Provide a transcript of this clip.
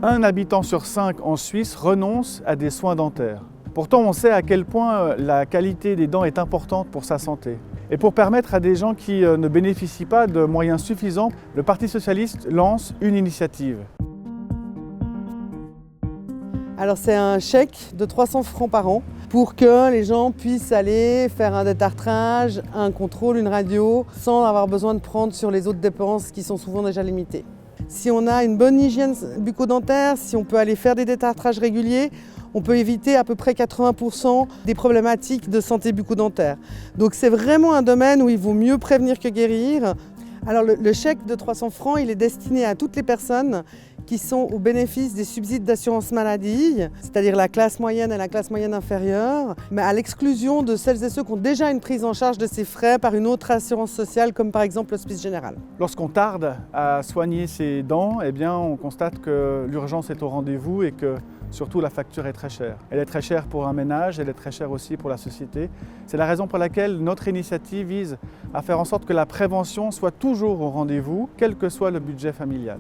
Un habitant sur 5 en Suisse renonce à des soins dentaires. Pourtant, on sait à quel point la qualité des dents est importante pour sa santé. Et pour permettre à des gens qui ne bénéficient pas de moyens suffisants, le Parti socialiste lance une initiative. Alors c'est un chèque de 300 francs par an pour que les gens puissent aller faire un détartrage, un contrôle, une radio, sans avoir besoin de prendre sur les autres dépenses qui sont souvent déjà limitées. Si on a une bonne hygiène bucco-dentaire, si on peut aller faire des détartrages réguliers, on peut éviter à peu près 80% des problématiques de santé bucco-dentaire. Donc c'est vraiment un domaine où il vaut mieux prévenir que guérir. Alors le chèque de 300 francs, il est destiné à toutes les personnes qui sont au bénéfice des subsides d'assurance maladie, c'est-à-dire la classe moyenne et la classe moyenne inférieure, mais à l'exclusion de celles et ceux qui ont déjà une prise en charge de ces frais par une autre assurance sociale, comme par exemple l'Hospice Général. Lorsqu'on tarde à soigner ses dents, eh bien, on constate que l'urgence est au rendez-vous et que surtout la facture est très chère. Elle est très chère pour un ménage, elle est très chère aussi pour la société. C'est la raison pour laquelle notre initiative vise à faire en sorte que la prévention soit toujours au rendez-vous, quel que soit le budget familial.